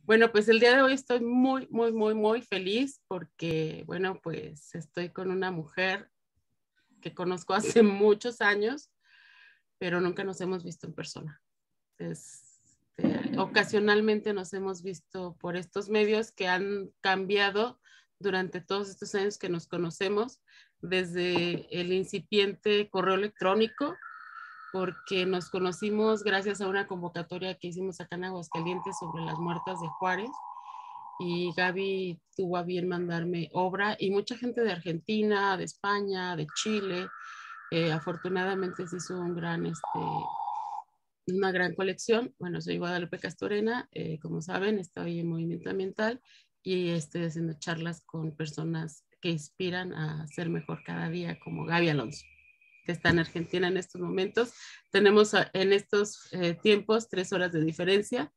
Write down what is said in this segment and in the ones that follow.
Bueno, pues el día de hoy estoy muy, muy, muy, muy feliz porque, bueno, pues estoy con una mujer que conozco hace muchos años, pero nunca nos hemos visto en persona. Ocasionalmente nos hemos visto por estos medios que han cambiado durante todos estos años que nos conocemos, desde el incipiente correo electrónico, porque nos conocimos gracias a una convocatoria que hicimos acá en Aguascalientes sobre las muertas de Juárez, y Gaby tuvo a bien mandarme obra y mucha gente de Argentina, de España, de Chile. Afortunadamente se hizo una gran colección. Bueno, soy Guadalupe Castorena, como saben, estoy en Movimiento Ambiental y estoy haciendo charlas con personas que inspiran a ser mejor cada día, como Gaby Alonso, que está en Argentina en estos momentos. Tenemos en estos tiempos 3 horas de diferencia,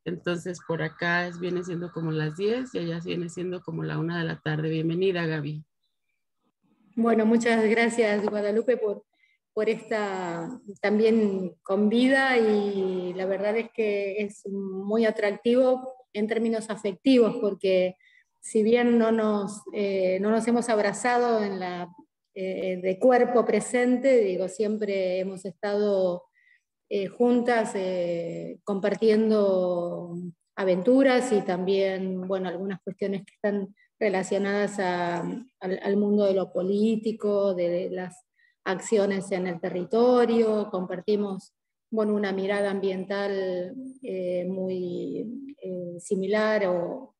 entonces por acá viene siendo como las 10 y allá viene siendo como la 1 de la tarde. Bienvenida, Gaby. Bueno, muchas gracias, Guadalupe, por esta también convida, y la verdad es que es muy atractivo en términos afectivos, porque si bien no nos hemos abrazado de cuerpo presente, digo, siempre hemos estado juntas compartiendo aventuras y también, bueno, algunas cuestiones que están relacionadas al mundo de lo político, de las acciones en el territorio. Compartimos, bueno, una mirada ambiental muy similar o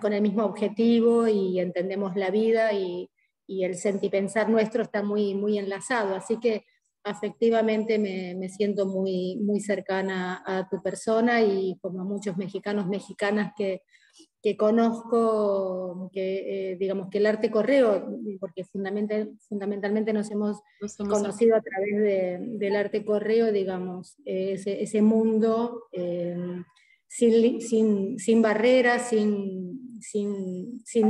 con el mismo objetivo, y entendemos la vida, y el sentipensar nuestro está muy, muy enlazado. Así que afectivamente me siento muy, muy cercana a tu persona, y como a muchos mexicanos, mexicanas que conozco, que digamos que el arte correo, porque fundamentalmente nos hemos conocido a través del arte correo, digamos, ese mundo sin barreras, sin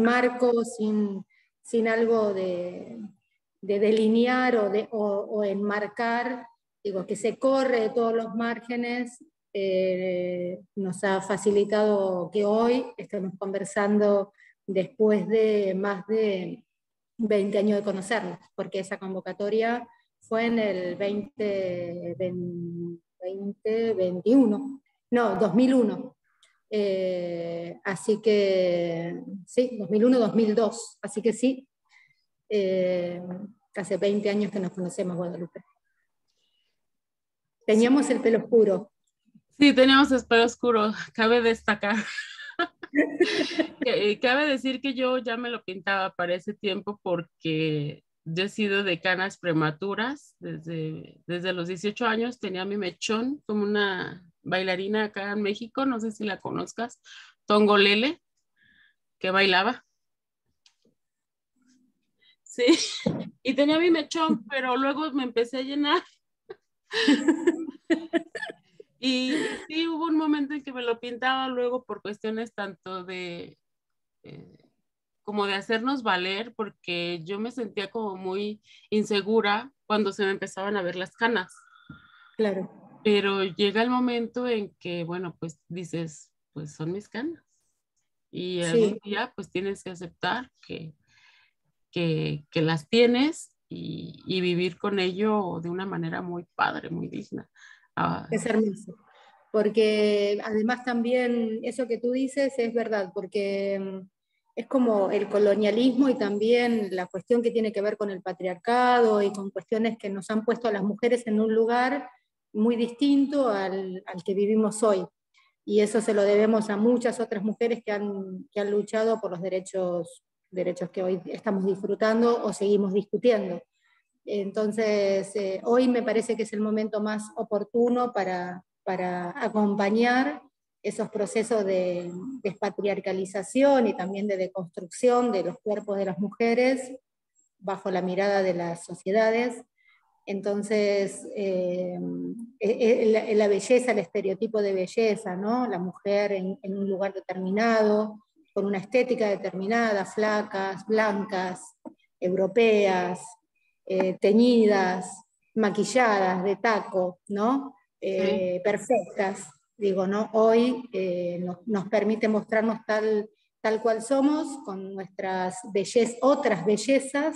marcos, sin algo de delinear o enmarcar, digo, que se corre de todos los márgenes. Nos ha facilitado que hoy estemos conversando después de más de 20 años de conocernos, porque esa convocatoria fue en el 2021, no, 2001. Así que sí, 2001-2002, así que sí, hace 20 años que nos conocemos, Guadalupe. Teníamos el pelo oscuro. Sí, teníamos el pelo oscuro, cabe destacar. Cabe decir que yo ya me lo pintaba para ese tiempo, porque yo he sido de canas prematuras desde los 18 años. Tenía mi mechón como una bailarina acá en México, no sé si la conozcas, Tongolele, que bailaba. Sí, y tenía mi mechón, pero luego me empecé a llenar. Y sí, hubo un momento en que me lo pintaba luego por cuestiones tanto eh, como de hacernos valer, porque yo me sentía como muy insegura cuando se me empezaban a ver las canas. Claro. Pero llega el momento en que, bueno, pues dices, pues son mis canas. Y algún Sí. día pues tienes que aceptar que las tienes, y vivir con ello de una manera muy padre, muy digna. Es hermoso, porque además también eso que tú dices es verdad, porque es como el colonialismo y también la cuestión que tiene que ver con el patriarcado y con cuestiones que nos han puesto a las mujeres en un lugar muy distinto al que vivimos hoy. Y eso se lo debemos a muchas otras mujeres que han luchado por los derechos que hoy estamos disfrutando o seguimos discutiendo. Entonces, hoy me parece que es el momento más oportuno para acompañar esos procesos de despatriarcalización y también de deconstrucción de los cuerpos de las mujeres bajo la mirada de las sociedades. Entonces, la belleza, el estereotipo de belleza, ¿no? La mujer en un lugar determinado, con una estética determinada, flacas, blancas, europeas, teñidas, maquilladas, de taco, ¿no? Sí. Perfectas. digo, ¿no? Hoy nos permite mostrarnos tal cual somos, con nuestras otras bellezas,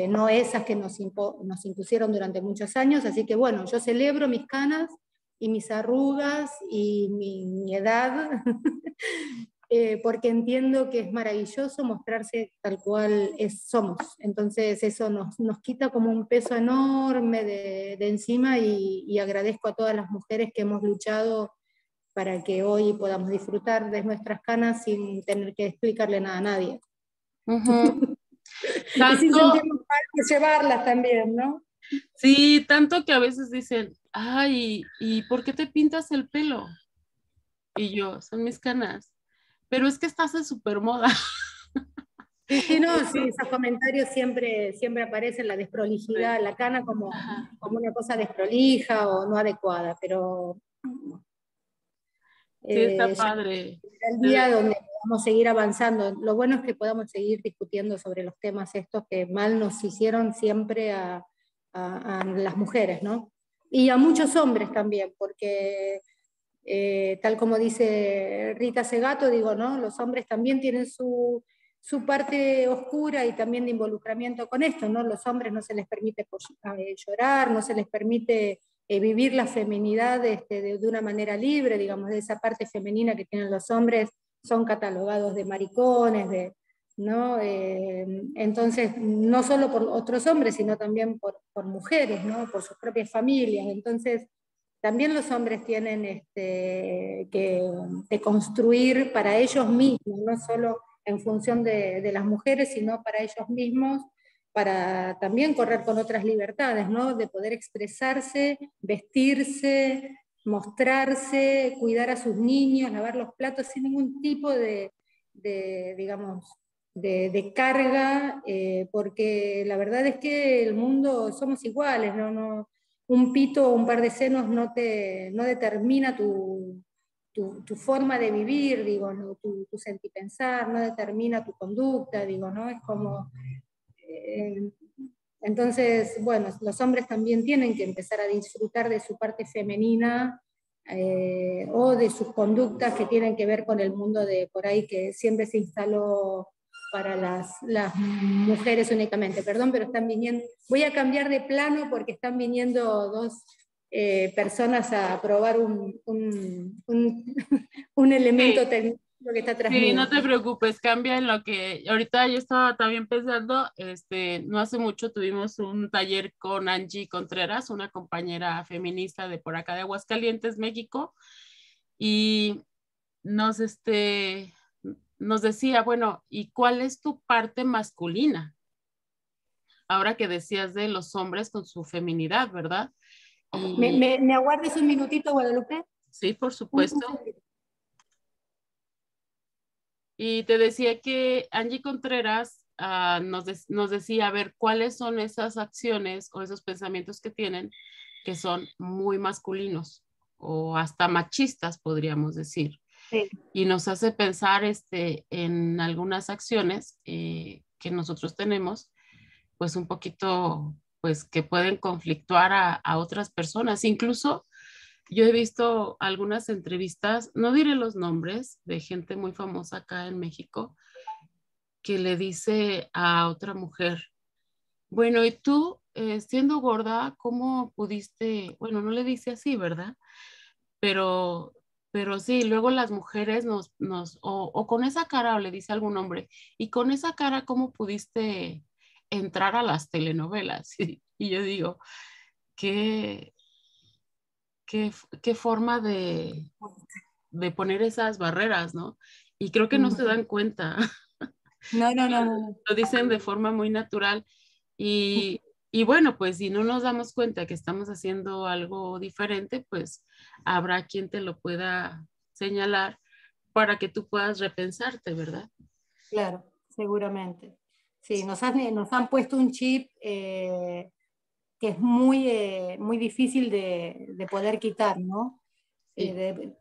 no esas que nos impusieron durante muchos años. Así que bueno, yo celebro mis canas y mis arrugas y mi edad, porque entiendo que es maravilloso mostrarse tal cual somos. Entonces eso nos quita como un peso enorme de encima, y agradezco a todas las mujeres que hemos luchado para que hoy podamos disfrutar de nuestras canas sin tener que explicarle nada a nadie. Ujú. Y sin Tanto, sentirnos mal por llevarlas también, ¿no? sí, tanto que a veces dicen, ay, ¿y por qué te pintas el pelo? Y yo, son mis canas. Pero es que estás en súper moda. Sí, sí, no, sí, esos comentarios siempre aparecen, la desprolijidad, la cana Ajá. como una cosa desprolija o no adecuada, pero Sí, está ya padre. llegará el día donde podamos seguir avanzando. Lo bueno es que podamos seguir discutiendo sobre los temas estos que mal nos hicieron siempre a las mujeres, ¿no? Y a muchos hombres también, porque tal como dice Rita Segato, digo, ¿no? Los hombres también tienen su parte oscura y también de involucramiento con esto, ¿no? Los hombres no se les permite llorar, no se les permite vivir la feminidad de una manera libre, digamos, de esa parte femenina que tienen los hombres, son catalogados de maricones, ¿no? Entonces, no solo por otros hombres, sino también por mujeres, ¿no? Por sus propias familias. Entonces, también los hombres tienen que construir para ellos mismos, no solo en función de las mujeres, sino para ellos mismos, para también correr con otras libertades, ¿no? De poder expresarse, vestirse, mostrarse, cuidar a sus niños, lavar los platos sin ningún tipo digamos, de carga, porque la verdad es que el mundo somos iguales, ¿no? Un pito o un par de senos no determina tu forma de vivir, digo, ¿no? Tu sentipensar, no determina tu conducta, digo, ¿no? Es como... eh, entonces, bueno, los hombres también tienen que empezar a disfrutar de su parte femenina, o de sus conductas que tienen que ver con el mundo de por ahí que siempre se instaló para las mujeres únicamente. Perdón, pero están viniendo, voy a cambiar de plano porque están viniendo dos personas a probar un elemento Sí. técnico que está atrás Sí, mío. no te preocupes, cambia en lo que ahorita yo estaba también pensando, no hace mucho tuvimos un taller con Angie Contreras, una compañera feminista de por acá de Aguascalientes, México, y nos, nos decía, bueno, ¿y cuál es tu parte masculina? Ahora que decías de los hombres con su feminidad, ¿verdad? Y ¿Me aguardes un minutito, Guadalupe? sí, por Un supuesto. segundito. Y te decía que Angie Contreras nos decía, a ver, cuáles son esas acciones o esos pensamientos que tienen que son muy masculinos o hasta machistas, podríamos decir. Sí. Y nos hace pensar en algunas acciones que nosotros tenemos, pues un poquito, pues que pueden conflictuar a otras personas. Incluso yo he visto algunas entrevistas, no diré los nombres, de gente muy famosa acá en México, que le dice a otra mujer, bueno, y tú, siendo gorda, ¿cómo pudiste? Bueno, no le dice así, ¿verdad? Pero, pero sí, luego las mujeres o con esa cara, o le dice a algún hombre, y con esa cara, ¿cómo pudiste entrar a las telenovelas? Y yo digo, qué, qué forma de poner esas barreras, ¿no? Y creo que no se dan cuenta. No, no, no, no. Lo dicen de forma muy natural y bueno, pues si no nos damos cuenta que estamos haciendo algo diferente, pues habrá quien te lo pueda señalar para que tú puedas repensarte, ¿verdad? Claro, seguramente. Sí, nos han puesto un chip que es muy difícil de poder quitar, ¿no? Sí.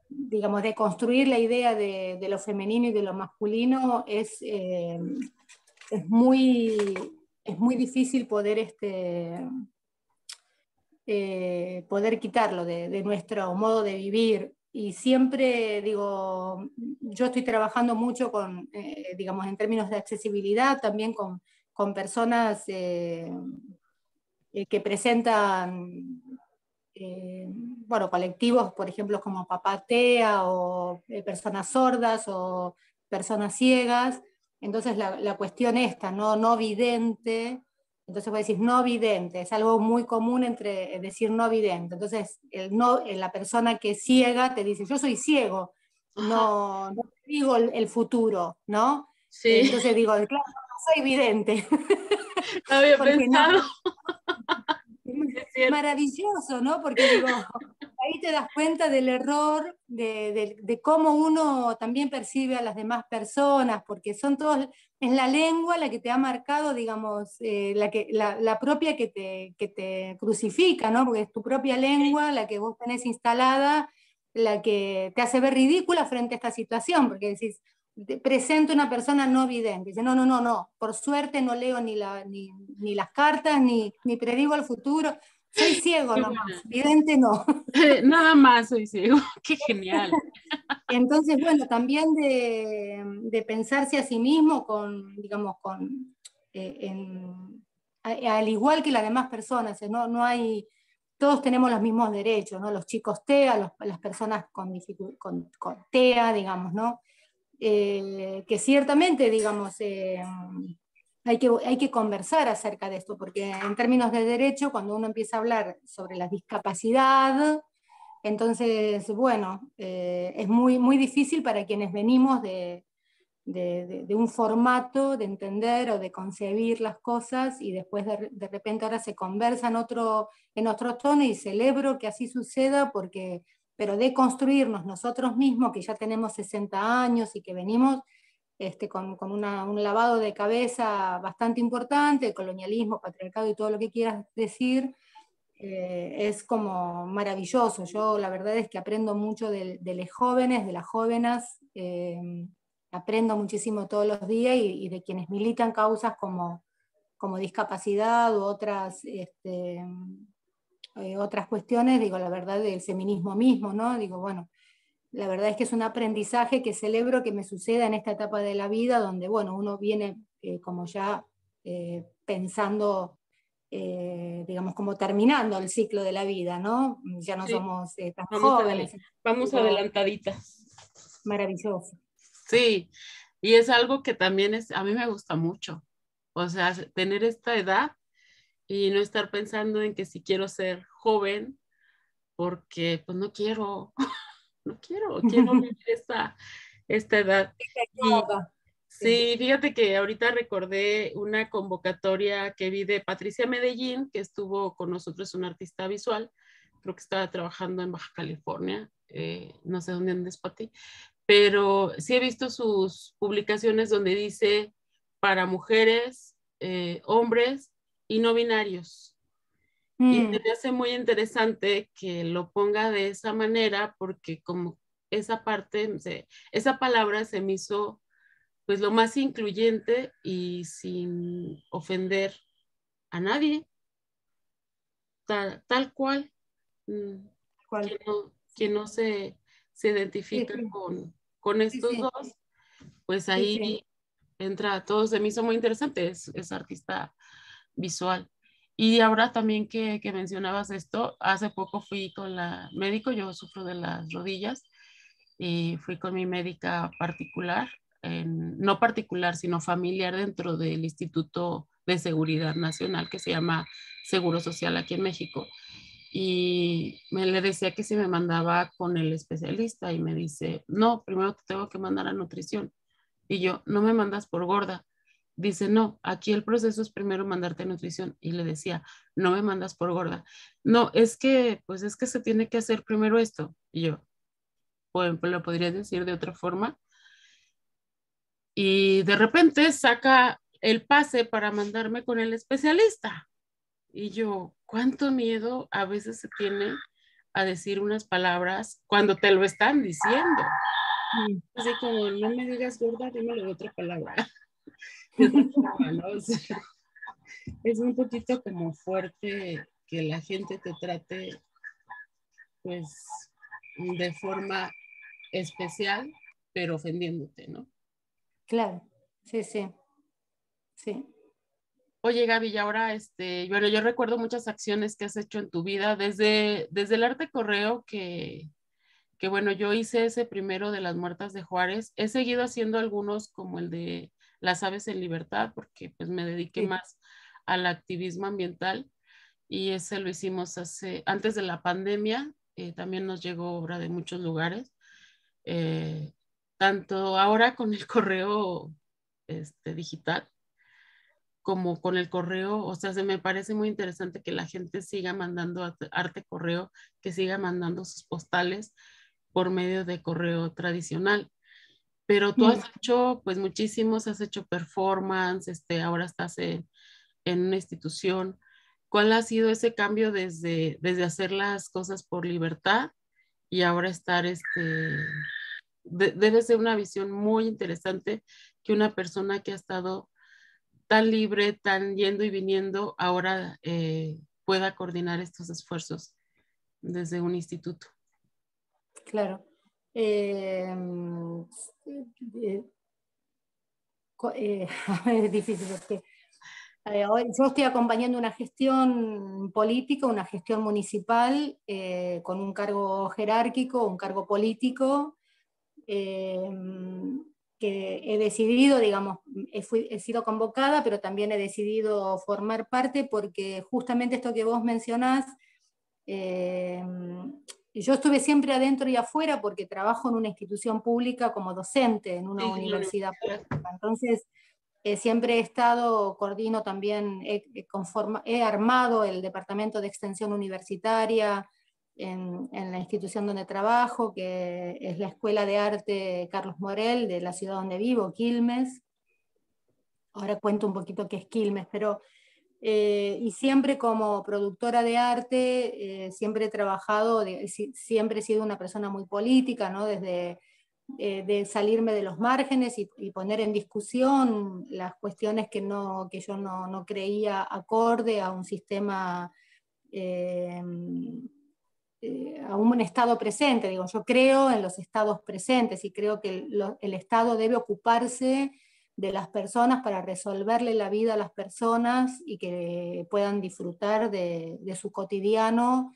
Digamos, de construir la idea de lo femenino y de lo masculino es muy, es muy difícil poder poder quitarlo de nuestro modo de vivir. Y siempre digo, yo estoy trabajando mucho con, digamos, en términos de accesibilidad, también con personas que presentan, bueno, colectivos, por ejemplo, como Papatea o personas sordas o personas ciegas. Entonces la cuestión esta, no vidente, entonces vos decís no vidente, es algo muy común entre decir no vidente. Entonces la persona que es ciega te dice, yo soy ciego, Ajá, no te digo el futuro, ¿no? sí, Entonces digo, claro, no soy vidente, no había porque no, pensado, es es cierto. maravilloso, ¿no? Porque digo, ahí te das cuenta del error, de cómo uno también percibe a las demás personas, porque son todos, es la lengua la que te ha marcado, digamos, la propia que te crucifica, ¿no? Porque es tu propia lengua la que vos tenés instalada, la que te hace ver ridícula frente a esta situación, porque decís, te presento una persona no vidente. Dice, no, por suerte no leo ni las cartas, ni predigo el futuro. Soy ciego Qué nomás, buena. vidente no. Nada más soy ciego, qué genial. Entonces, bueno, también de pensarse a sí mismo con, digamos, al igual que las demás personas, no hay, todos tenemos los mismos derechos, ¿no? Los chicos TEA, las personas con TEA, digamos, ¿no? Que ciertamente, digamos, hay que conversar acerca de esto, porque en términos de derecho, cuando uno empieza a hablar sobre la discapacidad, entonces, bueno, es muy difícil para quienes venimos de un formato de entender o de concebir las cosas y después de repente ahora se conversa en otro tono y celebro que así suceda porque, pero de construirnos nosotros mismos, que ya tenemos 60 años y que venimos con un lavado de cabeza bastante importante, colonialismo, patriarcado y todo lo que quieras decir, es como maravilloso. Yo la verdad es que aprendo mucho de los jóvenes, de las jóvenes, aprendo muchísimo todos los días y de quienes militan causas como discapacidad u otras cuestiones, digo, la verdad del feminismo mismo, ¿no? Digo, bueno, la verdad es que es un aprendizaje que celebro que me suceda en esta etapa de la vida, donde, bueno, uno viene como ya pensando, digamos, como terminando el ciclo de la vida, ¿no? Ya no Sí, somos tan vamos, jóvenes, vamos digo, adelantaditas. maravilloso. Sí, y es algo que también a mí me gusta mucho. O sea, tener esta edad y no estar pensando en que si quiero ser joven, porque pues no quiero, quiero vivir esta edad. Y Sí. sí, fíjate que ahorita recordé una convocatoria que vi de Patricia Medellín, que estuvo con nosotros, una artista visual, creo que estaba trabajando en Baja California, no sé dónde andes, Pati, pero sí he visto sus publicaciones donde dice para mujeres, hombres y no binarios. Y se Mm, me hace muy interesante que lo ponga de esa manera porque como esa parte, esa palabra se me hizo pues lo más incluyente y sin ofender a nadie, tal cual, mm, ¿cuál? que no se Sí, identifica sí, con sí, estos sí, dos, pues sí, sí. ahí entra todo, se me hizo muy interesante, es artista visual. Y ahora también que mencionabas esto, hace poco fui con la médico, yo sufro de las rodillas, y fui con mi médica particular, no particular, sino familiar dentro del Instituto de Seguridad Nacional que se llama Seguro Social aquí en México. Y me le decía que si me mandaba con el especialista y me dice, no, primero te tengo que mandar a nutrición. Y yo, no me mandas por gorda. Dice, no, aquí el proceso es primero mandarte a nutrición. Y le decía, no me mandas por gorda. No, pues es que se tiene que hacer primero esto. Y yo, pues lo podría decir de otra forma. Y de repente saca el pase para mandarme con el especialista. Y yo, ¿cuánto miedo a veces se tiene a decir unas palabras cuando te lo están diciendo? Mm. Así como, no me digas gorda, dímelo de otra palabra. De otra forma, ¿no? O sea, es un poquito como fuerte que la gente te trate pues de forma especial, pero ofendiéndote, ¿no? Claro, sí, sí, sí. Oye, Gaby, y ahora, bueno, yo recuerdo muchas acciones que has hecho en tu vida, desde el arte correo, que bueno, yo hice ese primero de las muertas de Juárez. He seguido haciendo algunos como el de las aves en libertad, porque pues me dediqué Sí. más al activismo ambiental y ese lo hicimos antes de la pandemia. También nos llegó obra de muchos lugares, eh, tanto ahora con el correo digital como con el correo. O sea, se me parece muy interesante que la gente siga mandando arte correo, que siga mandando sus postales por medio de correo tradicional. Pero tú has Mm. hecho pues muchísimos, has hecho performance, ahora estás en una institución. ¿Cuál ha sido ese cambio desde hacer las cosas por libertad y ahora estar, debe ser una visión muy interesante que una persona que ha estado tan libre, tan yendo y viniendo, ahora pueda coordinar estos esfuerzos desde un instituto? Claro. Eh, eh, es difícil porque hoy yo estoy acompañando una gestión política, una gestión municipal, con un cargo jerárquico, un cargo político, eh, que he decidido, digamos, he sido convocada, pero también he decidido formar parte porque justamente esto que vos mencionás, eh, yo estuve siempre adentro y afuera porque trabajo en una institución pública como docente en una Sí, en la universidad universidad. pública. Entonces, siempre he estado, coordino también, he armado el departamento de extensión universitaria en la institución donde trabajo, que es la Escuela de Arte Carlos Morel de la ciudad donde vivo, Quilmes. Ahora cuento un poquito qué es Quilmes, pero y siempre como productora de arte, siempre he trabajado, siempre he sido una persona muy política, ¿no? Desde de salirme de los márgenes y poner en discusión las cuestiones que yo no creía acorde a un sistema, eh, a un estado presente. Digo, yo creo en los estados presentes y creo que el Estado debe ocuparse de las personas para resolverle la vida a las personas y que puedan disfrutar de su cotidiano,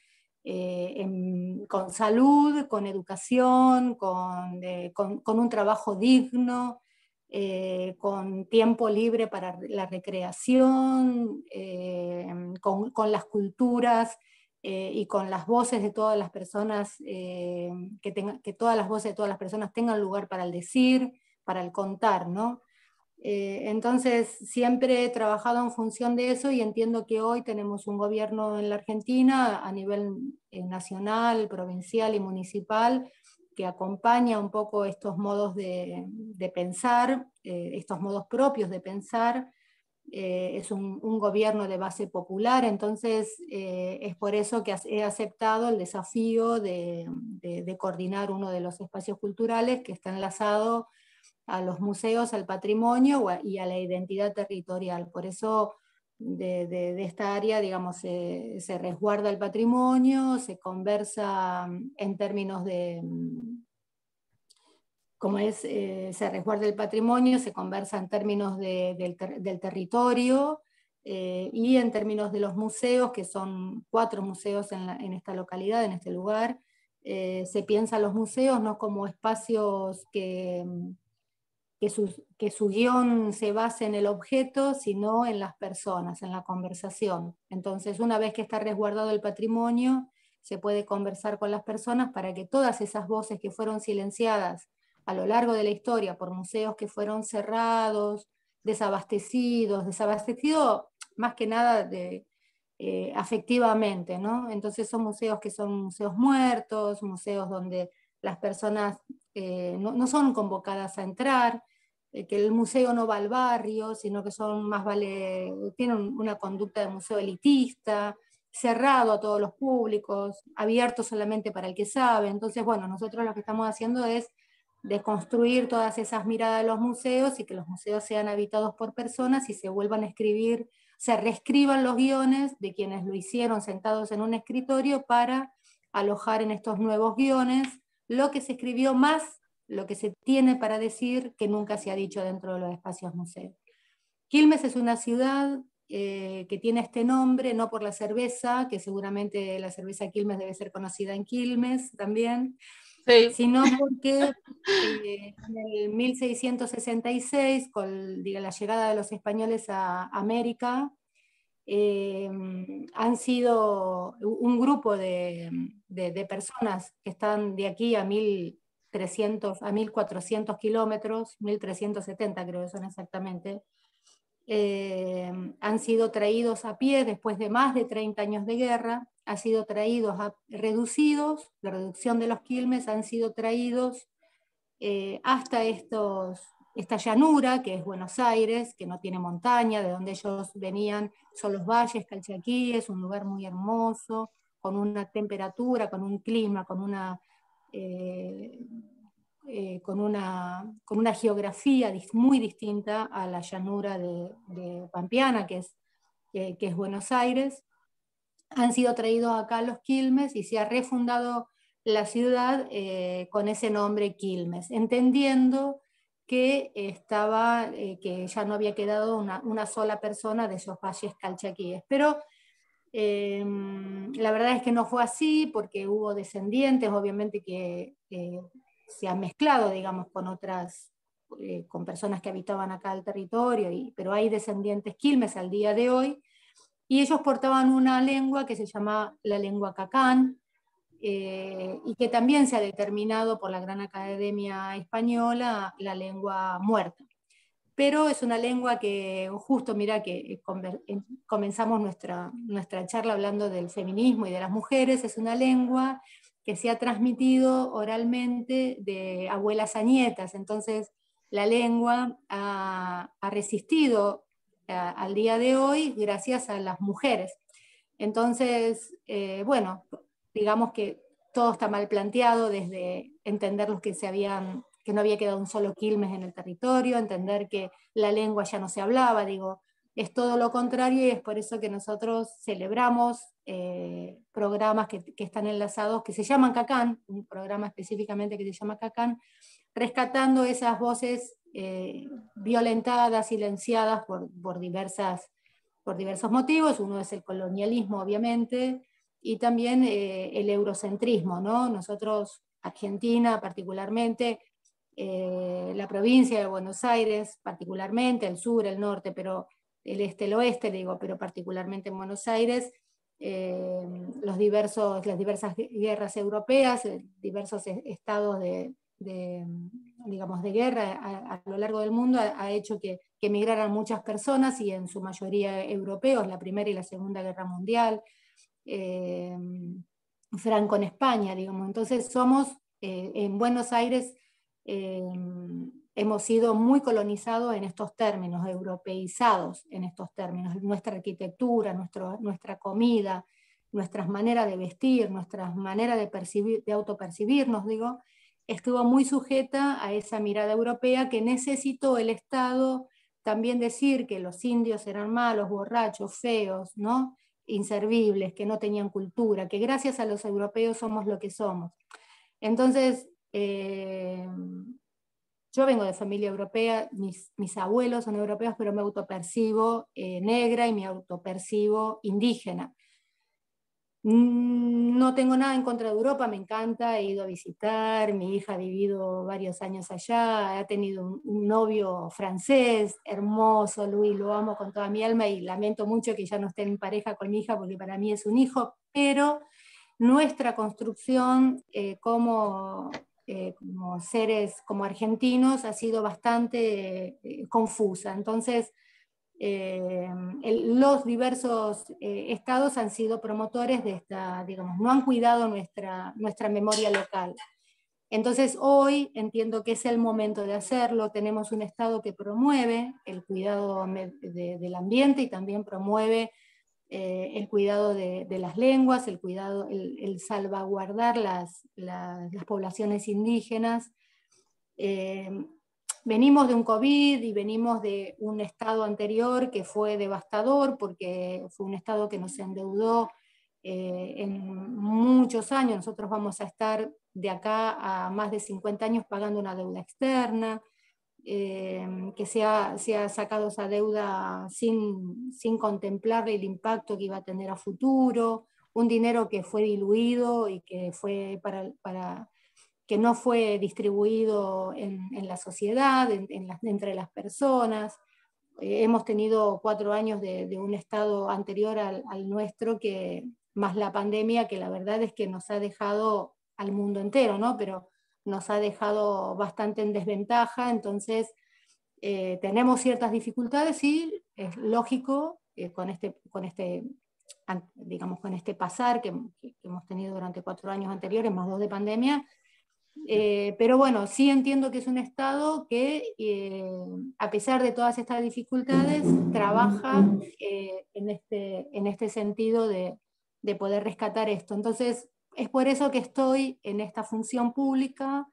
con salud, con educación, con un trabajo digno, con tiempo libre para la recreación, con las culturas, y con las voces de todas las personas, que todas las voces de todas las personas tengan lugar para el decir, para el contar, ¿no? Entonces, siempre he trabajado en función de eso y entiendo que hoy tenemos un gobierno en la Argentina a nivel nacional, provincial y municipal que acompaña un poco estos modos de pensar, estos modos propios de pensar. Es un gobierno de base popular, entonces es por eso que he aceptado el desafío de coordinar uno de los espacios culturales que está enlazado a los museos, al patrimonio y a la identidad territorial. Por eso de esta área, digamos, se resguarda el patrimonio, se conversa en términos de, como se resguarda el patrimonio, se conversa en términos del territorio, y en términos de los museos, que son 4 museos en esta localidad, en este lugar. Se piensa los museos no como espacios que su guión se base en el objeto, sino en las personas, en la conversación. Entonces, una vez que está resguardado el patrimonio, se puede conversar con las personas para que todas esas voces que fueron silenciadas a lo largo de la historia por museos que fueron cerrados, desabastecidos más que nada afectivamente, ¿no? Entonces son museos que son museos muertos, museos donde las personas no son convocadas a entrar, que el museo no va al barrio, sino que son más vale, tienen una conducta de museo elitista, cerrado a todos los públicos, abierto solamente para el que sabe. Entonces, bueno, nosotros lo que estamos haciendo es deconstruir todas esas miradas de los museos y que los museos sean habitados por personas y se vuelvan a escribir se reescriban los guiones de quienes lo hicieron sentados en un escritorio para alojar en estos nuevos guiones lo que se escribió más lo que se tiene para decir que nunca se ha dicho dentro de los espacios museos. Quilmes es una ciudad que tiene este nombre, no por la cerveza, que seguramente la cerveza Quilmes debe ser conocida en Quilmes también, Sí. sino porque en el 1666, con la llegada de los españoles a América, han sido un grupo de personas que están de aquí a 1300, a 1400 kilómetros, 1370 creo que son exactamente, han sido traídos a pie después de más de 30 años de guerra, han sido traídos reducidos, la reducción de los Quilmes han sido traídos hasta esta llanura, que es Buenos Aires, que no tiene montaña, de donde ellos venían son los valles calchaquíes, un lugar muy hermoso, con una temperatura, con un clima, con una geografía muy distinta a la llanura de Pampeana, que es Buenos Aires. Han sido traídos acá a los Quilmes y se ha refundado la ciudad con ese nombre Quilmes, entendiendo que que ya no había quedado una sola persona de esos valles calchaquíes. Pero la verdad es que no fue así, porque hubo descendientes, obviamente que se han mezclado, digamos, con personas que habitaban acá el territorio, pero hay descendientes Quilmes al día de hoy, y ellos portaban una lengua que se llama la lengua cacán, y que también se ha determinado por la Gran Academia Española la lengua muerta. Pero es una lengua que, justo mira que comenzamos nuestra charla hablando del feminismo y de las mujeres, es una lengua que se ha transmitido oralmente de abuelas a nietas, entonces la lengua ha resistido al día de hoy gracias a las mujeres. Entonces, bueno, digamos que todo está mal planteado, desde entender los que no había quedado un solo Quilmes en el territorio, entender que la lengua ya no se hablaba, digo, es todo lo contrario, y es por eso que nosotros celebramos programas que están enlazados, que se llaman CACAN, un programa específicamente que se llama CACAN, rescatando esas voces violentadas, silenciadas por diversos motivos. Uno es el colonialismo, obviamente, y también el eurocentrismo, ¿no? Nosotros, Argentina particularmente, la provincia de Buenos Aires particularmente, el sur, el norte, pero el este, el oeste, digo, pero particularmente en Buenos Aires, las diversas guerras europeas, diversos estados digamos, de guerra a lo largo del mundo ha hecho que emigraran muchas personas, y en su mayoría europeos, la Primera y la Segunda Guerra Mundial, Franco en España, digamos. Entonces somos, en Buenos Aires, hemos sido muy colonizados en estos términos, europeizados en estos términos, nuestra arquitectura, nuestra comida, nuestras maneras de vestir, nuestras maneras de autopercibirnos, digo, estuvo muy sujeta a esa mirada europea que necesitó el Estado también decir que los indios eran malos, borrachos, feos, ¿no? Inservibles, que no tenían cultura, que gracias a los europeos somos lo que somos. Entonces, yo vengo de familia europea, mis abuelos son europeos, pero me autopercibo negra y me autopercibo indígena. No tengo nada en contra de Europa, me encanta, he ido a visitar, mi hija ha vivido varios años allá, ha tenido un novio francés, hermoso, Luis, lo amo con toda mi alma, y lamento mucho que ya no esté en pareja con mi hija, porque para mí es un hijo, pero nuestra construcción como seres, como argentinos, ha sido bastante confusa. Entonces, los diversos estados han sido promotores de esta, digamos, no han cuidado nuestra memoria local. Entonces hoy entiendo que es el momento de hacerlo. Tenemos un estado que promueve el cuidado del ambiente, y también promueve el cuidado de las lenguas, el salvaguardar las poblaciones indígenas. venimos de un COVID y venimos de un estado anterior que fue devastador, porque fue un estado que nos endeudó en muchos años. Nosotros vamos a estar de acá a más de 50 años pagando una deuda externa, que se ha sacado esa deuda sin contemplar el impacto que iba a tener a futuro, un dinero que fue diluido y que fue que no fue distribuido en la sociedad, entre las personas. Hemos tenido 4 años de un estado anterior al nuestro, más la pandemia, que la verdad es que nos ha dejado al mundo entero, ¿no? Pero nos ha dejado bastante en desventaja. Entonces tenemos ciertas dificultades y es lógico digamos, con este pasar que hemos tenido durante 4 años anteriores, más 2 de pandemia. Pero bueno, sí entiendo que es un Estado que, a pesar de todas estas dificultades, trabaja en este sentido de poder rescatar esto. Entonces, es por eso que estoy en esta función pública,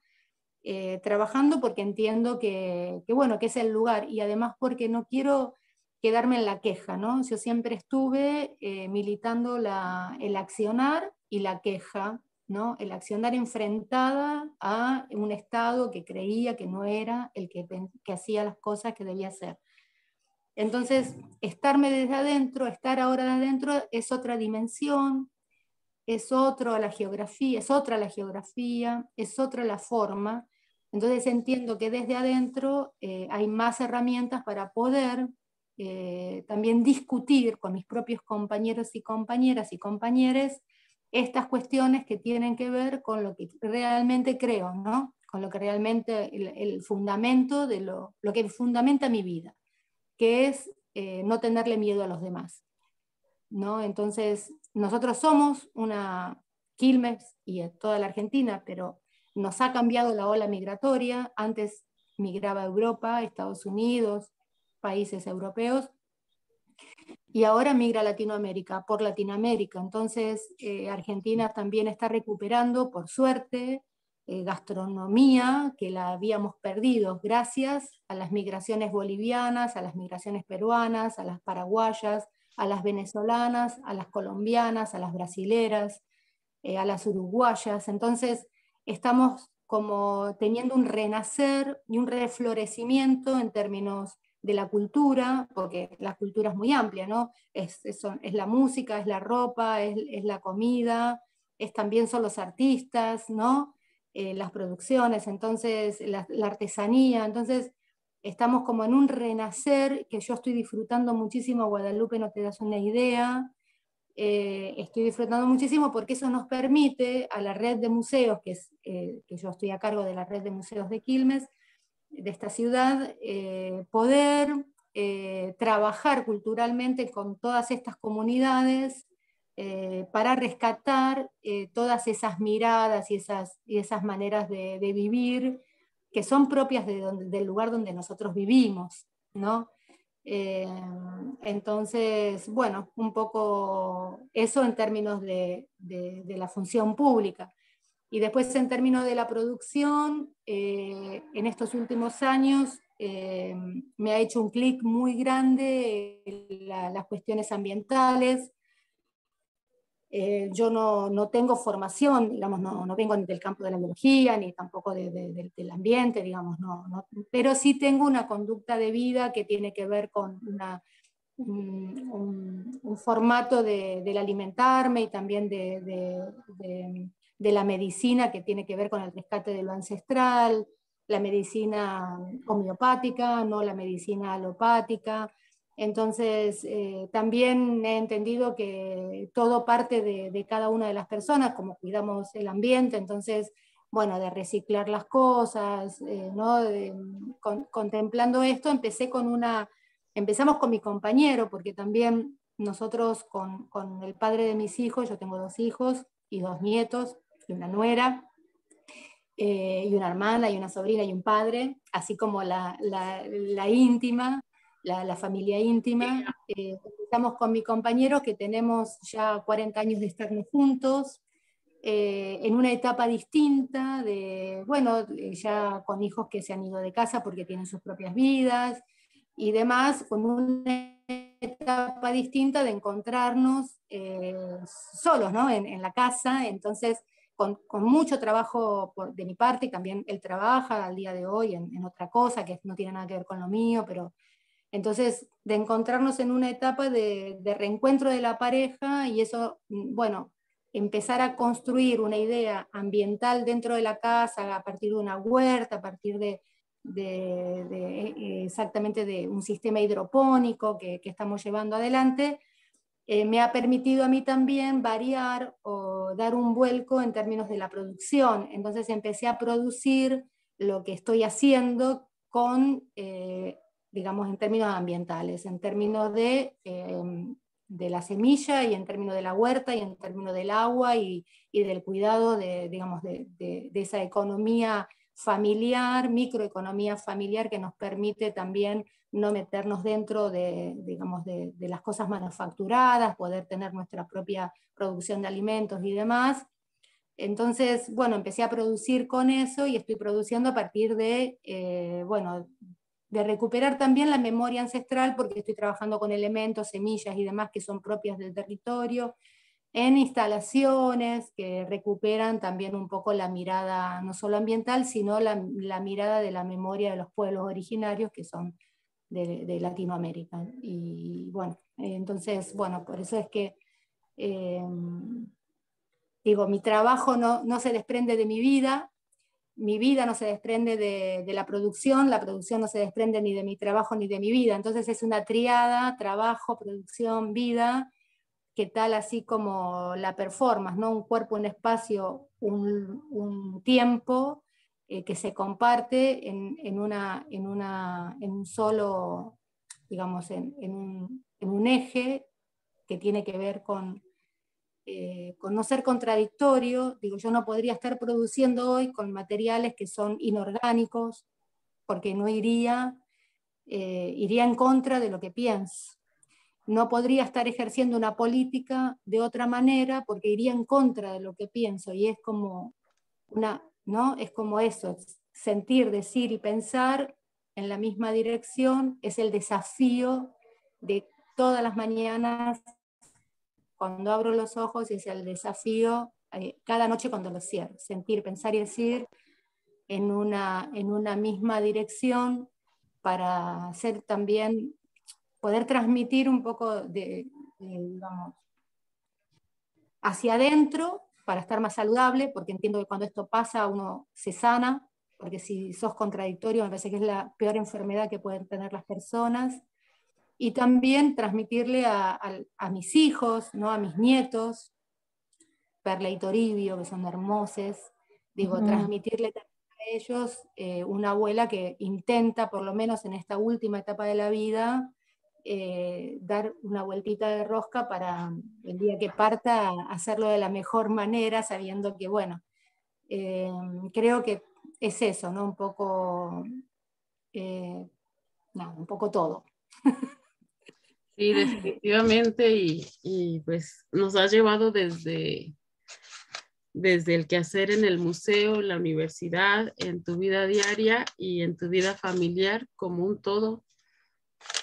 trabajando, porque entiendo bueno, que es el lugar, y además porque no quiero quedarme en la queja, ¿no? Yo siempre estuve militando el accionar y la queja, ¿no? El accionar enfrentada a un Estado que creía que no era el que hacía las cosas que debía hacer. Entonces, estarme desde adentro, estar ahora de adentro, es otra dimensión, es otra la geografía, es otra la forma. Entonces entiendo que desde adentro hay más herramientas para poder también discutir con mis propios compañeros y compañeras y compañeres estas cuestiones que tienen que ver con lo que realmente creo, ¿no? Con lo que realmente, el fundamento de lo que fundamenta mi vida, que es no tenerle miedo a los demás, ¿no? Entonces, nosotros somos una Quilmes y toda la Argentina, pero nos ha cambiado la ola migratoria. Antes migraba a Europa, Estados Unidos, países europeos, y ahora migra a Latinoamérica, por Latinoamérica. Entonces, Argentina también está recuperando, por suerte, gastronomía que la habíamos perdido gracias a las migraciones bolivianas, a las migraciones peruanas, a las paraguayas, a las venezolanas, a las colombianas, a las brasileras, a las uruguayas. Entonces, estamos como teniendo un renacer y un reflorecimiento en términos de la cultura, porque la cultura es muy amplia, ¿no? Es la música, es la ropa, es la comida, también son los artistas, ¿no? Las producciones, entonces la artesanía. Entonces estamos como en un renacer que yo estoy disfrutando muchísimo. Guadalupe, no te das una idea. Estoy disfrutando muchísimo porque eso nos permite a la red de museos, que yo estoy a cargo de la red de museos de Quilmes, de esta ciudad, poder trabajar culturalmente con todas estas comunidades, para rescatar todas esas miradas y esas maneras de vivir que son propias del lugar donde nosotros vivimos, ¿no? Eh, entonces, bueno, un poco eso en términos de la función pública. Y después en términos de la producción, en estos últimos años me ha hecho un clic muy grande las cuestiones ambientales. Yo no tengo formación, digamos, no vengo ni del campo de la biología, ni tampoco del ambiente, digamos, pero sí tengo una conducta de vida que tiene que ver con un formato del alimentarme y también de la medicina que tiene que ver con el rescate de lo ancestral, la medicina homeopática, no la medicina alopática. Entonces, también he entendido que todo parte de cada una de las personas, como cuidamos el ambiente. Entonces, bueno, de reciclar las cosas, ¿no? Contemplando esto, empezamos con mi compañero, porque también nosotros con el padre de mis hijos, yo tengo 2 hijos y 2 nietos, y una nuera, y una hermana, y una sobrina, y un padre, así como la íntima, la familia íntima. Estamos con mi compañero, que tenemos ya 40 años de estarnos juntos, en una etapa distinta, bueno, ya con hijos que se han ido de casa porque tienen sus propias vidas y demás, con una etapa distinta de encontrarnos solos, ¿no? En la casa, entonces con mucho trabajo de mi parte, y también él trabaja al día de hoy en otra cosa que no tiene nada que ver con lo mío, pero entonces de encontrarnos en una etapa de reencuentro de la pareja y eso, bueno, empezar a construir una idea ambiental dentro de la casa a partir de una huerta, a partir exactamente de un sistema hidropónico que estamos llevando adelante, me ha permitido a mí también variar o dar un vuelco en términos de la producción. Entonces empecé a producir lo que estoy haciendo con, digamos, en términos ambientales, en términos de la semilla y en términos de la huerta y en términos del agua y del cuidado digamos, de esa economía familiar, microeconomía familiar que nos permite también no meternos dentro digamos, de las cosas manufacturadas, poder tener nuestra propia producción de alimentos y demás. Entonces, bueno, empecé a producir con eso y estoy produciendo a partir bueno, de recuperar también la memoria ancestral, porque estoy trabajando con elementos, semillas y demás que son propias del territorio, en instalaciones que recuperan también un poco la mirada no solo ambiental, sino la mirada de la memoria de los pueblos originarios que son de Latinoamérica. Y bueno, entonces, bueno, por eso es que, digo, mi trabajo no se desprende de mi vida no se desprende de la producción no se desprende ni de mi trabajo ni de mi vida. Entonces es una triada, trabajo, producción, vida, que tal así como la performance, ¿no? Un cuerpo, un espacio, un tiempo que se comparte en un solo, digamos, en un eje que tiene que ver con no ser contradictorio. Digo, yo no podría estar produciendo hoy con materiales que son inorgánicos, porque no iría en contra de lo que pienso. No podría estar ejerciendo una política de otra manera porque iría en contra de lo que pienso, y es como ¿no? Es como eso, sentir, decir y pensar en la misma dirección es el desafío de todas las mañanas cuando abro los ojos, y es el desafío cada noche cuando los cierro, sentir, pensar y decir en una misma dirección para hacer también, poder transmitir un poco digamos, hacia adentro para estar más saludable, porque entiendo que cuando esto pasa uno se sana, porque si sos contradictorio me parece que es la peor enfermedad que pueden tener las personas, y también transmitirle a mis hijos, ¿no? A mis nietos, Perla y Toribio, que son hermosos, digo, transmitirle también a ellos una abuela que intenta, por lo menos en esta última etapa de la vida, dar una vueltita de rosca para el día que parta hacerlo de la mejor manera, sabiendo que, bueno, creo que es eso, ¿no? Un poco, un poco todo. Sí, definitivamente, y pues nos has llevado desde el quehacer en el museo, en la universidad, en tu vida diaria y en tu vida familiar como un todo,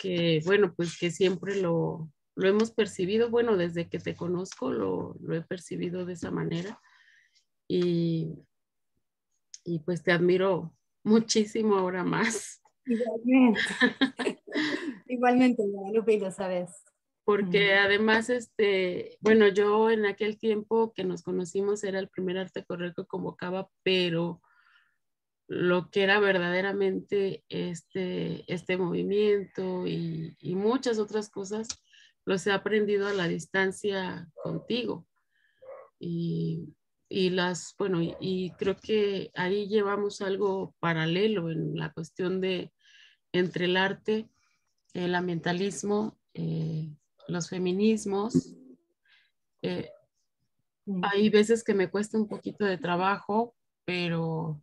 que bueno, pues que siempre lo hemos percibido, bueno, desde que te conozco lo he percibido de esa manera, y, y pues te admiro muchísimo ahora más. Igualmente, igualmente, Guadalupe, y lo sabes. Porque además, bueno, yo en aquel tiempo que nos conocimos era el primer arte correo que convocaba, pero lo que era verdaderamente este movimiento y muchas otras cosas, los he aprendido a la distancia contigo. Y, bueno, y creo que ahí llevamos algo paralelo en la cuestión de entre el arte, el ambientalismo, los feminismos. Eh, Hay veces que me cuesta un poquito de trabajo, pero,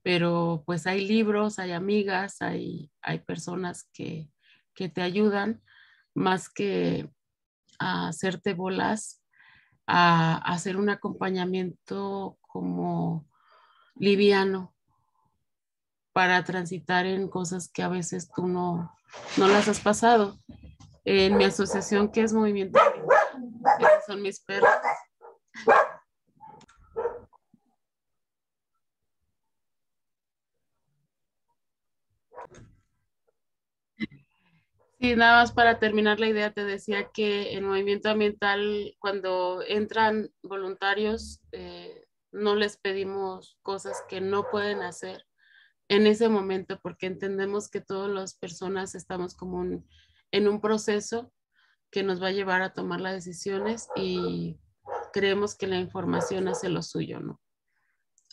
pero pues hay libros, hay amigas, hay personas que te ayudan más que a hacerte bolas. a hacer un acompañamiento como liviano para transitar en cosas que a veces tú no las has pasado. En mi asociación, que es Movimiento Ambiental, esos son mis perros. Sí, nada más para terminar la idea, te decía que en Movimiento Ambiental, cuando entran voluntarios, no les pedimos cosas que no pueden hacer en ese momento, porque entendemos que todas las personas estamos como en un proceso que nos va a llevar a tomar las decisiones y creemos que la información hace lo suyo, ¿no?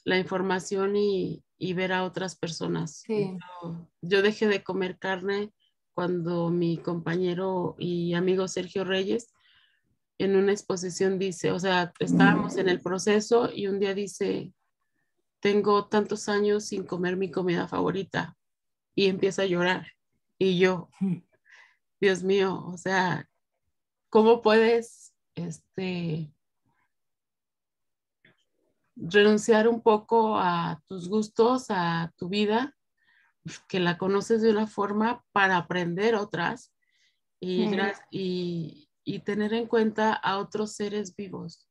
La información y ver a otras personas. Sí. Yo dejé de comer carne cuando mi compañero y amigo Sergio Reyes en una exposición dice, o sea, estábamos en el proceso y un día dice, tengo tantos años sin comer mi comida favorita y empieza a llorar. Y yo, Dios mío, o sea, ¿cómo puedes renunciar un poco a tus gustos, a tu vida, que la conoces de una forma para aprender otras y tener en cuenta a otros seres vivos?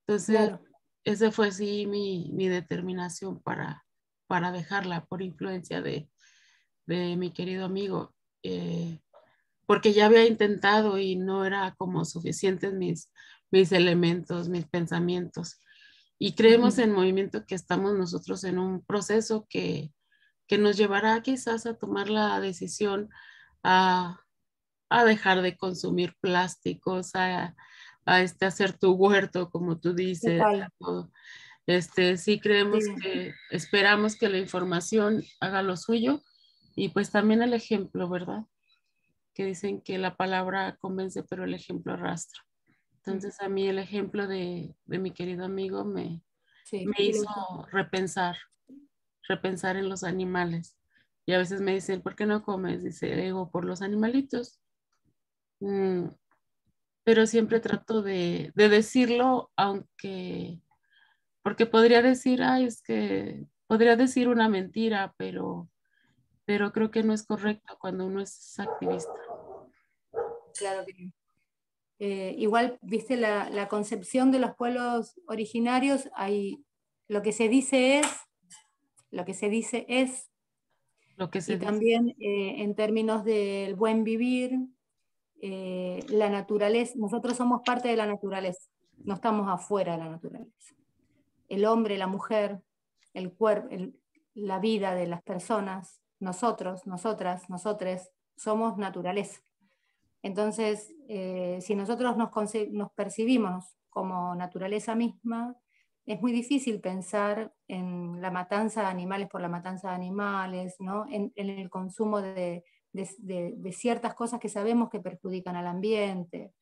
Entonces, Claro. esa fue sí mi determinación para dejarla por influencia de mi querido amigo, porque ya había intentado y no era como suficientes mis elementos, mis pensamientos. Y creemos en Movimiento que estamos nosotros en un proceso que nos llevará quizás a tomar la decisión a, a dejar de consumir plásticos, a hacer tu huerto, como tú dices. Total. Todo. Sí creemos Sí. que esperamos que la información haga lo suyo y pues también el ejemplo, ¿verdad? Que dicen que la palabra convence, pero el ejemplo arrastra. Entonces a mí el ejemplo de mi querido amigo Sí. me hizo repensar en los animales. Y a veces me dicen, ¿por qué no comes? Dice, digo, por los animalitos. Mm, pero siempre trato de decirlo, aunque, porque podría decir, ay, es que podría decir una mentira, pero creo que no es correcto cuando uno es activista. Claro que igual, viste, la concepción de los pueblos originarios, hay, lo que se dice es, lo que se dice es, Lo que se y dice. también en términos del buen vivir, la naturaleza, nosotros somos parte de la naturaleza, no estamos afuera de la naturaleza. El hombre, la mujer, el cuerpo, la vida de las personas, nosotros, nosotras, nosotres, somos naturaleza. Entonces, si nosotros nos percibimos como naturaleza misma, es muy difícil pensar en la matanza de animales por la matanza de animales, ¿no? En el consumo de ciertas cosas que sabemos que perjudican al ambiente,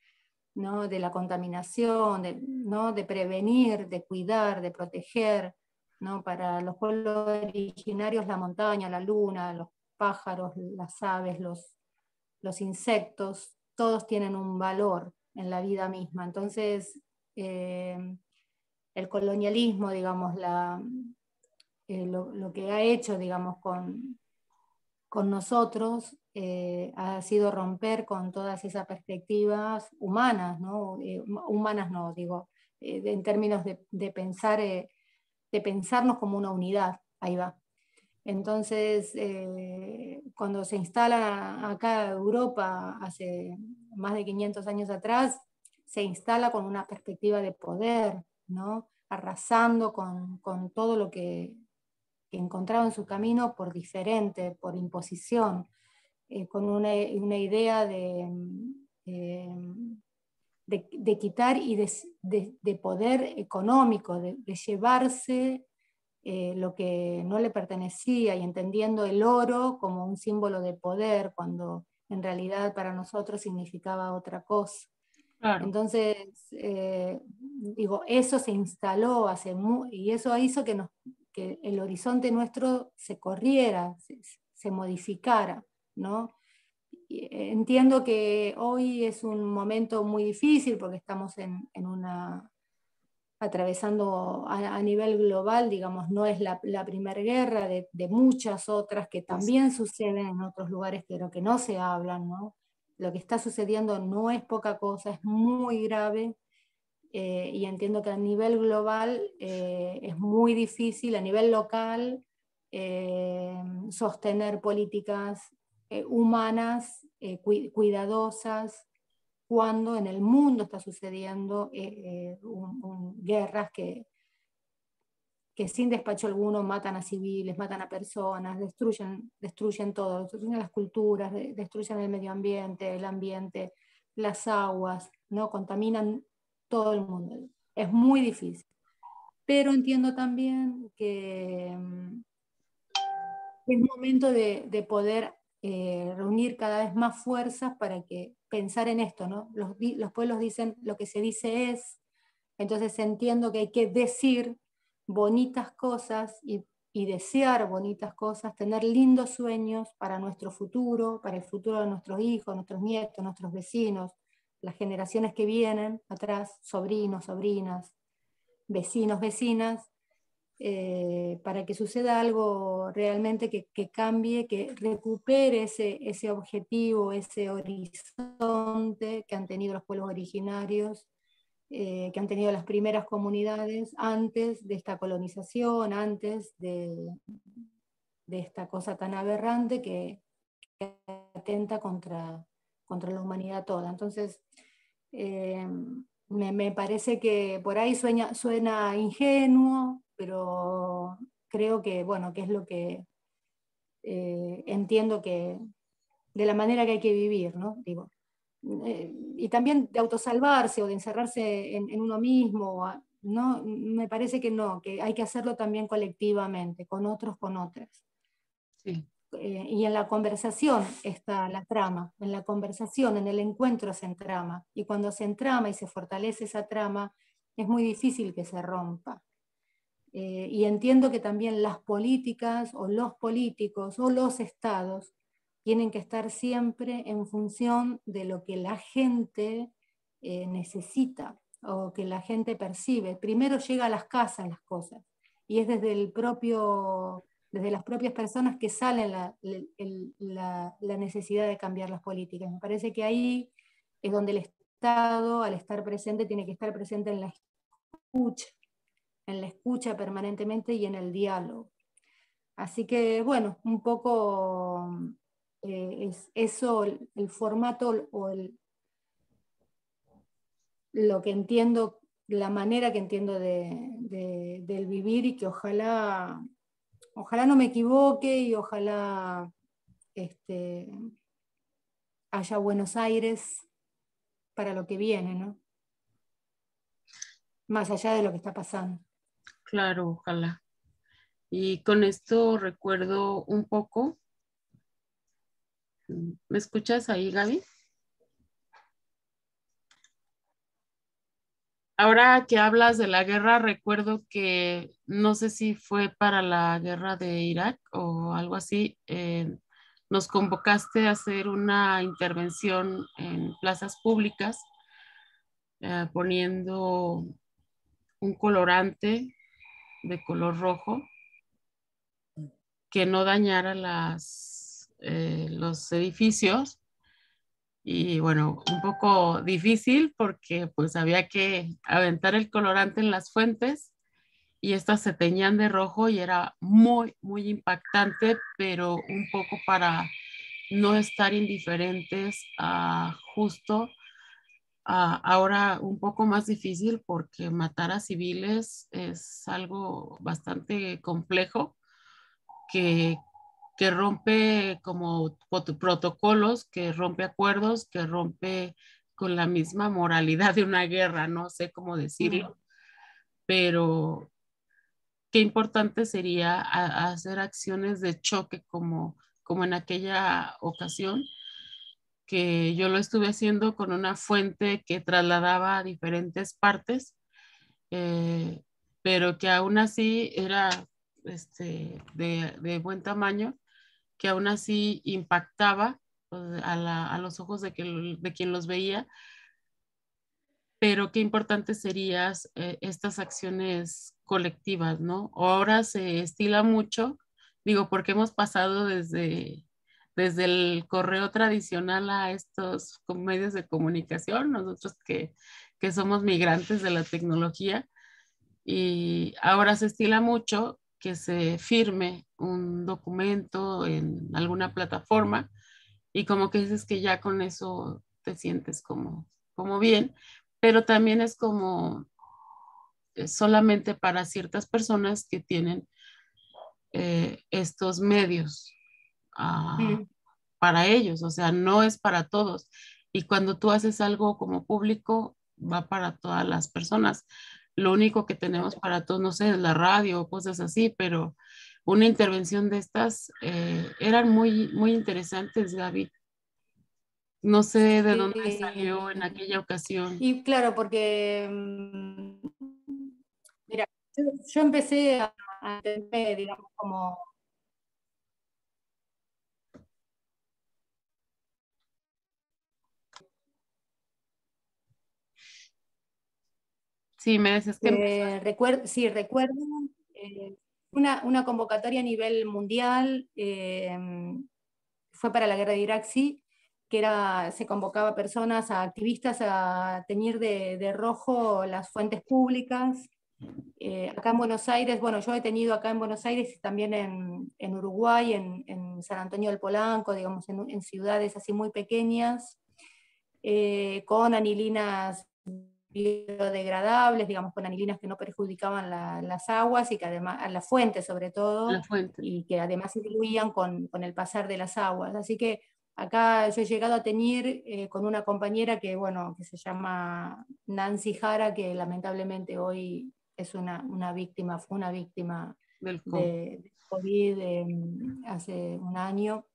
¿no? De la contaminación, ¿no? De prevenir, de cuidar, de proteger, ¿no? Para los pueblos originarios la montaña, la luna, los pájaros, las aves, los insectos, todos tienen un valor en la vida misma. Entonces, el colonialismo, digamos, lo que ha hecho, digamos, con nosotros ha sido romper con todas esas perspectivas humanas, ¿no? Humanas no, digo, en términos de pensarnos como una unidad, ahí va. Entonces, cuando se instala acá Europa hace más de 500 años atrás, se instala con una perspectiva de poder, ¿no? Arrasando con todo lo que encontraba en su camino por diferente, por imposición, con una idea de quitar y de poder económico, de llevarse lo que no le pertenecía y entendiendo el oro como un símbolo de poder, cuando en realidad para nosotros significaba otra cosa. Claro. Entonces, digo, eso se instaló y eso hizo que el horizonte nuestro se corriera, se modificara, ¿no? Entiendo que hoy es un momento muy difícil porque estamos atravesando a nivel global, digamos, no es la primera guerra de muchas otras que también suceden en otros lugares, pero que no se hablan, ¿no? Lo que está sucediendo no es poca cosa, es muy grave, y entiendo que a nivel global es muy difícil, a nivel local, sostener políticas humanas, cuidadosas, cuando en el mundo está sucediendo guerras que sin despacho alguno matan a civiles, matan a personas, destruyen todo, destruyen las culturas, destruyen el medio ambiente, el ambiente, las aguas, ¿no? Contaminan todo el mundo. Es muy difícil. Pero entiendo también que es momento de poder reunir cada vez más fuerzas para que pensar en esto, ¿no? Los pueblos dicen lo que se dice es, entonces entiendo que hay que decir bonitas cosas y desear bonitas cosas, tener lindos sueños para nuestro futuro, para el futuro de nuestros hijos, nuestros nietos, nuestros vecinos, las generaciones que vienen atrás, sobrinos, sobrinas, vecinos, vecinas, para que suceda algo realmente que cambie, que recupere ese objetivo, ese horizonte que han tenido los pueblos originarios, que han tenido las primeras comunidades antes de esta colonización, antes de esta cosa tan aberrante que atenta contra la humanidad toda. Entonces, me parece que por ahí suena ingenuo, pero creo que, bueno, que es lo que entiendo que de la manera que hay que vivir, ¿no? Digo, y también de autosalvarse o de encerrarse en uno mismo, ¿no? Me parece que no, que hay que hacerlo también colectivamente, con otros, con otras. Sí. Y en la conversación está la trama, en la conversación, en el encuentro se entrama, y cuando se entrama y se fortalece esa trama, es muy difícil que se rompa. Y entiendo que también las políticas o los políticos o los estados tienen que estar siempre en función de lo que la gente necesita o que la gente percibe. Primero llega a las casas las cosas, y es desde las propias personas que sale la necesidad de cambiar las políticas. Me parece que ahí es donde el Estado, al estar presente, tiene que estar presente escucha, en la escucha permanentemente y en el diálogo. Así que, bueno, un poco es eso el formato o lo que entiendo, la manera que entiendo del vivir, y que ojalá no me equivoque y ojalá haya Buenos Aires para lo que viene, ¿no? Más allá de lo que está pasando. Claro, ojalá. Y con esto recuerdo un poco. ¿Me escuchas ahí, Gaby? Ahora que hablas de la guerra, recuerdo que no sé si fue para la guerra de Irak o algo así, nos convocaste a hacer una intervención en plazas públicas, poniendo un colorante de color rojo que no dañara los edificios. Y bueno, un poco difícil porque pues había que aventar el colorante en las fuentes y estas se teñían de rojo y era muy, muy impactante, pero un poco para no estar indiferentes a justo ahora un poco más difícil porque matar a civiles es algo bastante complejo que, que rompe como protocolos, que rompe acuerdos, que rompe con la misma moralidad de una guerra, no sé cómo decirlo, pero qué importante sería hacer acciones de choque como en aquella ocasión, que yo lo estuve haciendo con una fuente que trasladaba a diferentes partes, eh, pero que aún así era de buen tamaño, que aún así impactaba pues, a los ojos de quien los veía, pero qué importante serían estas acciones colectivas, ¿no? Ahora se estila mucho, digo, porque hemos pasado desde el correo tradicional a estos medios de comunicación, nosotros que somos migrantes de la tecnología, y ahora se estila mucho que se firme un documento en alguna plataforma y como que dices que ya con eso te sientes como bien, pero también es como solamente para ciertas personas que tienen estos medios ah, Mm. para ellos, o sea, no es para todos. Y cuando tú haces algo como público, va para todas las personas. Lo único que tenemos para todos, no sé, es la radio o cosas así, pero una intervención de estas eran muy interesantes, Gaby. No sé de dónde salió en Sí. aquella ocasión. Y claro, porque, mira, yo empecé a entender, digamos, como, Sí, me decías que empezó. sí, recuerdo eh, una convocatoria a nivel mundial, fue para la guerra de Irak, sí, que se convocaba personas, a activistas a teñir de rojo las fuentes públicas. Acá en Buenos Aires, bueno, yo he tenido acá en Buenos Aires y también en Uruguay, en San Antonio del Polanco, digamos, en ciudades así muy pequeñas, con anilinas biodegradables, digamos, con anilinas que no perjudicaban las aguas y que además, a la fuente sobre La todo, fuente. y que además se diluían con el pasar de las aguas. Así que acá yo he llegado a tener con una compañera que, bueno, que se llama Nancy Jara, que lamentablemente hoy es una víctima, fue una víctima Del COVID. de COVID hace un año.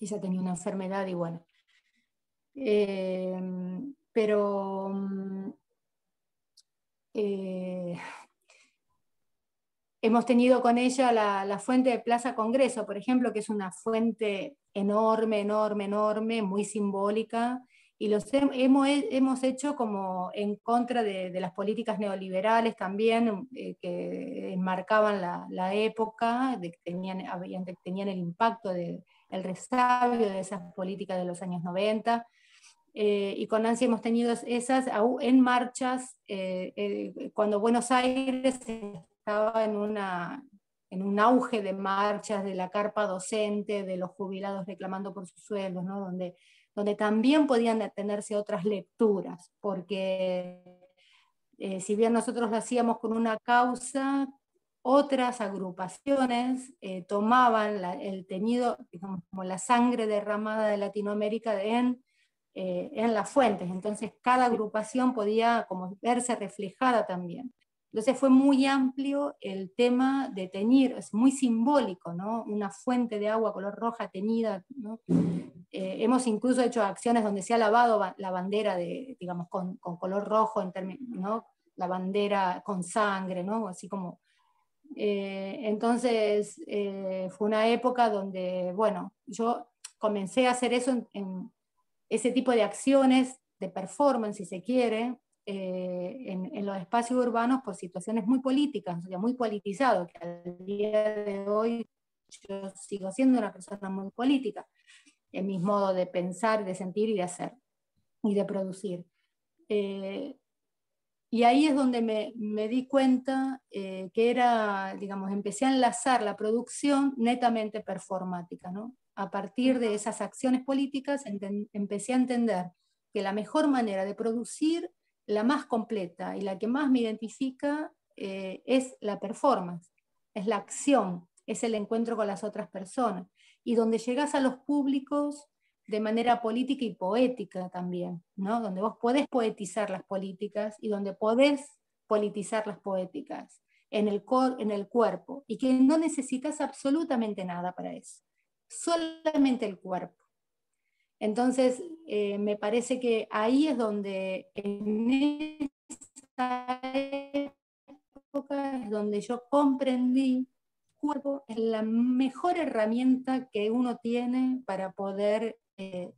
Ella tenía una enfermedad y bueno. Pero eh, hemos tenido con ella la fuente de Plaza Congreso, por ejemplo, que es una fuente enorme, enorme, enorme, muy simbólica, y hemos hecho como en contra de las políticas neoliberales también, que enmarcaban la época, de que tenían el impacto el resabio de esas políticas de los años 90. Y con Nancy hemos tenido esas en marchas, cuando Buenos Aires estaba en un auge de marchas de la carpa docente, de los jubilados reclamando por sus sueldos, ¿no? donde también podían tenerse otras lecturas, porque si bien nosotros lo hacíamos con una causa, otras agrupaciones tomaban el teñido, digamos, como la sangre derramada de Latinoamérica en las fuentes. Entonces cada agrupación podía como verse reflejada también. Entonces fue muy amplio el tema de teñir, es muy simbólico, ¿no? Una fuente de agua color roja teñida, ¿no? Hemos incluso hecho acciones donde se ha lavado la bandera digamos, con color rojo, ¿no? La bandera con sangre, ¿no? Así como... entonces fue una época donde, bueno, yo comencé a hacer eso ese tipo de acciones, de performance, si se quiere, en los espacios urbanos por situaciones muy políticas, o sea, muy politizados, que al día de hoy yo sigo siendo una persona muy política, en mis modos de pensar, de sentir y de hacer, y de producir. Eh, y ahí es donde me di cuenta que era, digamos, empecé a enlazar la producción netamente performática, ¿no? A partir de esas acciones políticas empecé a entender que la mejor manera de producir, la más completa y la que más me identifica, es la performance, es la acción, es el encuentro con las otras personas. Y donde llegas a los públicos de manera política y poética también, ¿no? Donde vos podés poetizar las políticas y donde podés politizar las poéticas en el cuerpo, y que no necesitas absolutamente nada para eso, solamente el cuerpo. Entonces, me parece que ahí es donde, en esa época, es donde yo comprendí cuerpo es la mejor herramienta que uno tiene para poder eh,